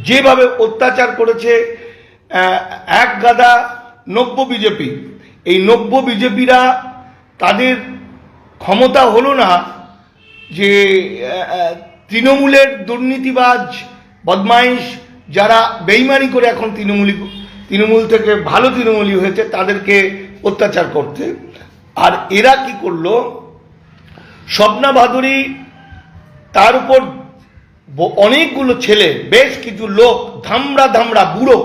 যেভাবে অত্যাচার করেছে এক গাদা নব্য বিজেপি, এই নব্য বিজেপিরা তাদের ক্ষমতা হলো না যে তৃণমূলের দুর্নীতিবাজ বদমাইশ যারা বেইমানি করে এখন তৃণমূল থেকে ভালো তৃণমূলী হয়েছে তাদেরকে অত্যাচার করতে। আর এরা কি করলো, স্বপ্না ভাদুরী তার উপর অনেকগুলো ছেলে, বেশ কিছু লোক ধামড়া ধামড়া বুড়ো,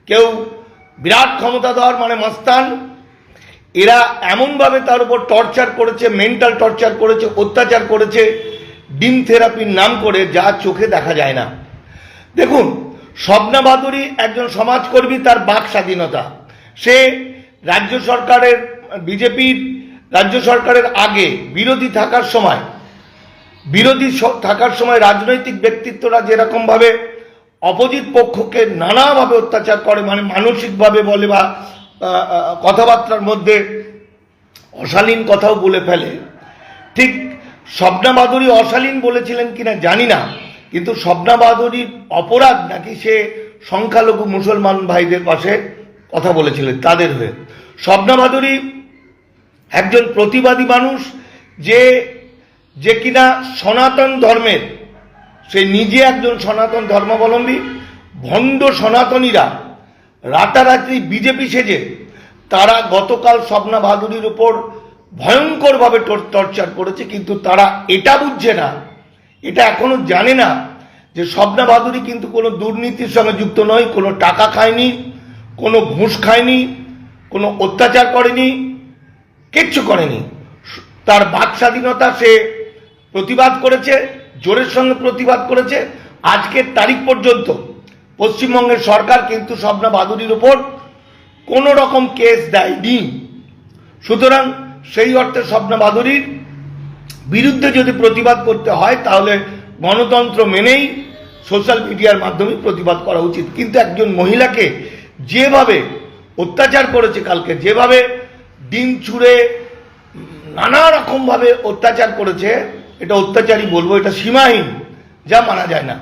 কেউ বিরাট ক্ষমতাধর মানে মাস্তান, এরা এমনভাবে তার উপর টর্চার করেছে, মেন্টাল টর্চার করেছে, অত্যাচার করেছে ডিম থেরাপির নাম করে, যা চোখে দেখা যায় না। দেখুন, স্বপ্না ভাদুরী একজন সমাজকর্মী, তার বাক স্বাধীনতা, সে রাজ্য সরকারের বিজেপির রাজ্য সরকারের আগে বিরোধী থাকার সময় রাজনৈতিক ব্যক্তিত্বরা যেরকমভাবে অপোজিট পক্ষকে নানাভাবে অত্যাচার করে, মানে মানসিকভাবে বলে বা কথাবার্তার মধ্যে অশালীন কথাও বলে ফেলে, ঠিক স্বপ্না ভাদুরী অশালীন বলেছিলেন কিনা জানি না, কিন্তু স্বপ্না ভাদুরীর অপরাধ নাকি সে সংখ্যালঘু মুসলমান ভাইদের পাশে কথা বলেছিলেন, তাদের হয়ে। স্বপ্না ভাদুরী একজন প্রতিবাদী মানুষ, যে কিনা সনাতন ধর্মের, সে নিজে একজন সনাতন ধর্মাবলম্বী। ভণ্ড সনাতনীরা রাতারাতি বিজেপি সেজে তারা গতকাল স্বপ্না ভাদুরীর উপর ভয়ঙ্করভাবে টর্চার করেছে, কিন্তু তারা এটা বুঝছে না, এটা এখনো জানে না যে স্বপ্না ভাদুরী কিন্তু কোনো দুর্নীতির সঙ্গে যুক্ত নয়, কোনো টাকা খায়নি, কোনো ঘুষ খায়নি, কোনো অত্যাচার করেনি, কিচ্ছু করেনি। তার বাক স্বাধীনতা, সে প্রতিবাদ করেছে, জোরের সঙ্গে প্রতিবাদ করেছে। আজকের তারিখ পর্যন্ত পশ্চিমবঙ্গের সরকার কিন্তু স্বপ্না ভাদুরীর উপর কোনো রকম কেস দেয়নি। সুতরাং সেই অর্থে স্বপ্না ভাদুরীর বিরুদ্ধে যদি প্রতিবাদ করতে হয় তাহলে গণতন্ত্র মেনেই সোশ্যাল মিডিয়ার মাধ্যমে প্রতিবাদ করা উচিত। কিন্তু একজন মহিলাকে যেভাবে অত্যাচার করেছে কালকে, যেভাবে ডিম ছুঁড়ে নানা রকমভাবে অত্যাচার করেছে, এটা অত্যাচারই বলবো, এটা সীমাহীন, যা মানা যায় না।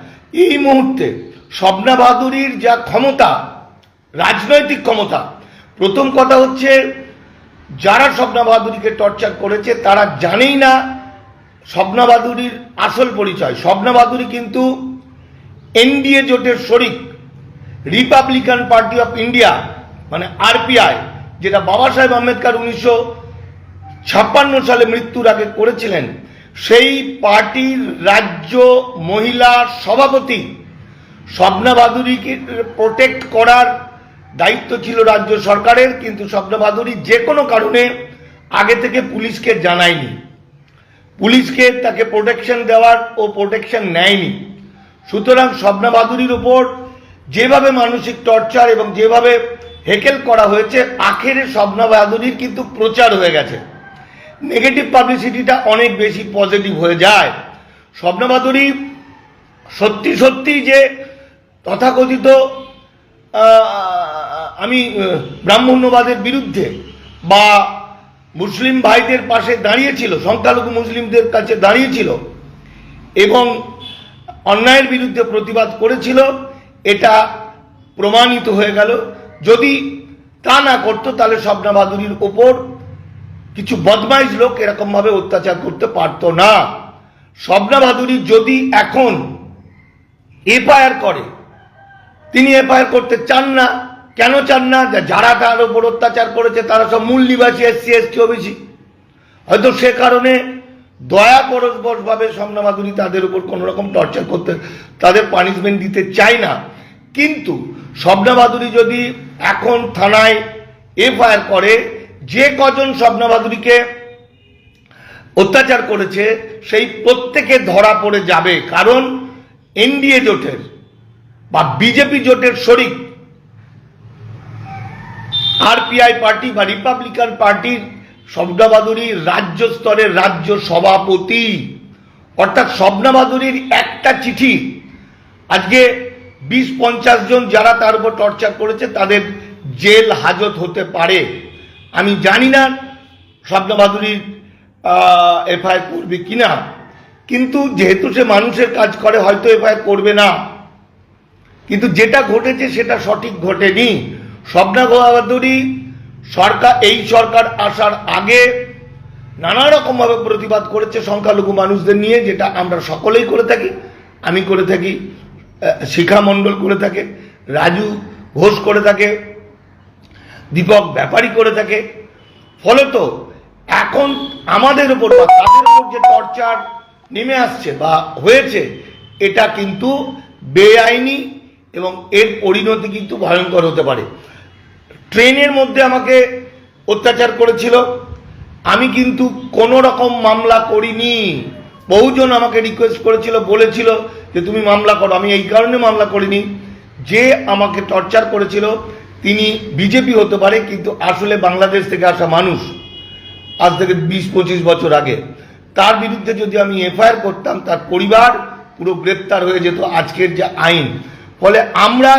এই মুহূর্তে স্বপ্না ভাদুরীর যা ক্ষমতা, রাজনৈতিক ক্ষমতা, প্রথম কথা হচ্ছে যারা স্বপ্না ভাদুরীকে টর্চার করেছে তারা জানেই না স্বপ্না ভাদুরীর আসল পরিচয়। স্বপ্না ভাদুরী কিন্তু এনডিএ জোটের শরিক, রিপাবলিকান পার্টি অফ ইন্ডিয়া মানে আরপিআই, যেটা বাবা সাহেব আম্বেদকর 1956 সালে মৃত্যুর আগে করেছিলেন, সেই পার্টির রাজ্য মহিলা সভাপতি। স্বপ্না ভাদুরীকে প্রোটেক্ট করার দায়িত্ব ছিল রাজ্য সরকারের, কিন্তু স্বপ্না ভাদুরী যে কোনো কারণে আগে থেকে পুলিশকে জানায়নি, পুলিশকে তাকে প্রোটেকশন দেওয়ার ও প্রোটেকশন নেয়নি। সুতরাং স্বপ্না ভাদুরীর উপর যেভাবে মানসিক টর্চার এবং যেভাবে হেকেল করা হয়েছে, আখেরে স্বপ্না ভাদুরীর কিন্তু প্রচার হয়ে গেছে, নেগেটিভ পাবলিসিটিটা অনেক বেশি পজিটিভ হয়ে যায়। স্বপ্না ভাদুরী সত্যি সত্যি যে তথাকথিত আমি ব্রাহ্মণ্যবাদের বিরুদ্ধে বা মুসলিম ভাইদের পাশে দাঁড়িয়েছিল, সংখ্যালঘু মুসলিমদের কাছে দাঁড়িয়েছিল এবং অন্যায়ের বিরুদ্ধে প্রতিবাদ করেছিল, এটা প্রমাণিত হয়ে গেল। যদি তা না করতো তাহলে স্বপ্না ভাদুরীর ওপর কিছু বদমাইশ লোক এরকমভাবে অত্যাচার করতে পারতো না। স্বপ্না ভাদুরী যদি এখন এফআইআর করে, তিনি এফআইআর করতে চান না। কেন চান না? যারা তার উপর অত্যাচার করেছে তারা সব মূল নিবাসী, এসসি এসটি ওবিসি। হয়তো সে কারণে দয়া পরশভাবে স্বপ্না ভাদুরী তাদের উপর কোনো রকম টর্চার করতে, তাদের পানিশমেন্ট দিতে চায় না। কিন্তু স্বপ্না ভাদুরী যদি এখন থানায় এফআইআর করে, যে কজন স্বপ্না ভাদুরীকে অত্যাচার করেছে সেই প্রত্যেকে ধরা পড়ে যাবে। কারণ এনডিএ জোটের বা বিজেপি জোটের শরিক আরপিআই পার্টি বা রিপাবলিকান পার্টির স্বপ্না ভাদুরী রাজ্য স্তরের রাজ্য সভাপতি। অর্থাৎ স্বপ্না ভাদুরীর একটা চিঠি আজকে 20-50 জন যারা তার উপর টর্চার করেছে তাদের জেল হাজত হতে পারে। আমি জানি না স্বপ্না ভাদুরীর এফআইআর করবে কিনা, কিন্তু যেহেতু সে মানুষের কাজ করে হয়তো এফআইআর করবে না। কিন্তু যেটা ঘটেছে সেটা সঠিক ঘটেনি। স্বপ্না বাহাদুরী সরকার, এই সরকার আসার আগে নানা রকমভাবে প্রতিবাদ করেছে সংখ্যালঘু মানুষদের নিয়ে, যেটা আমরা সকলেই করে থাকি। আমি করে থাকি, শিখা মণ্ডল করে থাকে, রাজু ঘোষ করে থাকে, দীপক ব্যাপারী করে থাকে। ফলত এখন আমাদের উপর বা তাদের উপর যে টর্চার নেমে আসছে বা হয়েছে, এটা কিন্তু বেআইনি এবং এর পরিণতি কিন্তু ভয়ঙ্কর হতে পারে। ট্রেনের মধ্যে আমাকে অত্যাচার করেছিল, আমি কিন্তু কোনো রকম মামলা করিনি। বহুজন আমাকে রিকোয়েস্ট করেছিল, বলেছিল যে তুমি মামলা করো। আমি এই কারণে মামলা করিনি, যে আমাকে টর্চার করেছিল তিনি বিজেপি হতে পারে, কিন্তু আসলে বাংলাদেশ থেকে আসা মানুষ, আজ থেকে 20-25 বছর আগে। তার বিরুদ্ধে যদি আমি এফআইআর করতাম, তার পরিবার পুরো গ্রেপ্তার হয়ে যেত আজকের যে আইন। ফলে আমরা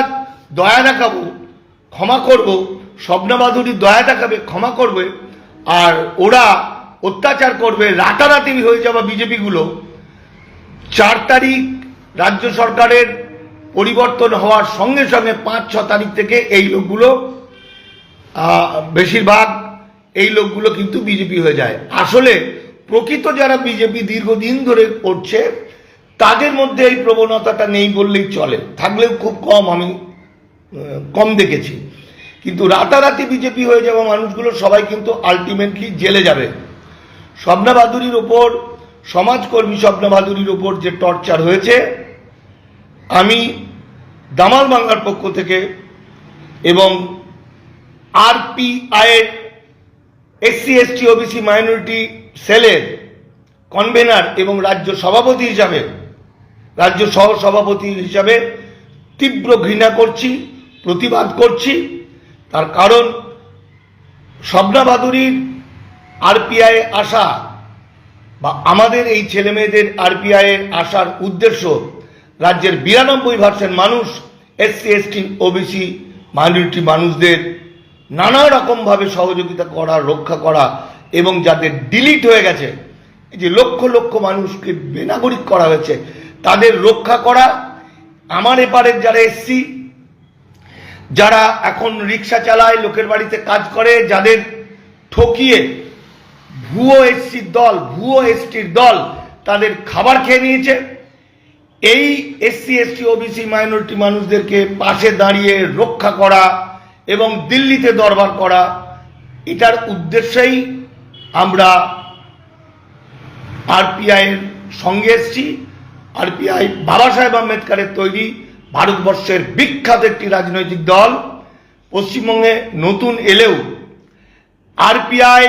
দয়া দেখাবো, ক্ষমা করব, স্বপ্না বাহাদুরী দয়া দেখাবে, ক্ষমা করবে, আর ওরা অত্যাচার করবে, রাতারাতি হয়ে যাবে বিজেপিগুলো। 4 তারিখ রাজ্য সরকারের পরিবর্তন হওয়ার সঙ্গে সঙ্গে 5-6 তারিখ থেকে এই লোকগুলো, বেশিরভাগ এই লোকগুলো কিন্তু বিজেপি হয়ে যায়। আসলে প্রকৃত যারা বিজেপি দীর্ঘদিন ধরে করছে, তাদের মধ্যে এই প্রবণতাটা নেই বললেই চলে, থাকলেও খুব কম, আমি কম দেখেছি। কিন্তু রাতারাতি বিজেপি হয়ে যাওয়া মানুষগুলো সবাই কিন্তু আলটিমেটলি জেলে যাবে। স্বপ্না বাহাদুরীর ওপর, সমাজকর্মী স্বপ্না বাহাদুরীর ওপর যে টর্চার হয়েছে, আমি দামাল বাংলার পক্ষ থেকে এবং আরপিআই এসসি এসটি ওবিসি মাইনরিটি সেলের কনভেনার এবং রাজ্য সভাপতি হিসাবে, রাজ্য সহ সভাপতি হিসাবে তীব্র ঘৃণা করছি, প্রতিবাদ করছি। তার কারণ স্বপ্না বাহাদুরীর আরপিআই আসা বা আমাদের এই ছেলেমেয়েদের আরপিআই আসার উদ্দেশ্য রাজ্যের 92% মানুষ, এসসি এসটি ওবিসি মাইনরিটি মানুষদের নানা রকমভাবে সহযোগিতা করা, রক্ষা করা, এবং যাদের ডিলিট হয়ে গেছে, যে লক্ষ লক্ষ মানুষকে বেনাগরিক করা হয়েছে, তাদের রক্ষা করা। আমার এপারের যারা এসসি, যারা এখন রিক্সা চালায়, লোকের বাড়িতে কাজ করে, যাদের ঠকিয়ে ভুয়ো এসসির দল, ভুয়ো এসটির দল তাদের খাবার খেয়ে নিয়েছে, এই এসসি এসটি ওবিসি মাইনরিটি মানুষদেরকে পাশে দাঁড়িয়ে রক্ষা করা এবং দিল্লিতে দরবার করা, এটার উদ্দেশ্যেই আমরা আরপিআই এর সঙ্গে এসেছি। আরপিআই বাবা সাহেব আম্বেদকরের তৈরি ভারতবর্ষের বিখ্যাত একটি রাজনৈতিক দল। পশ্চিমবঙ্গে নতুন এলেও আরপিআই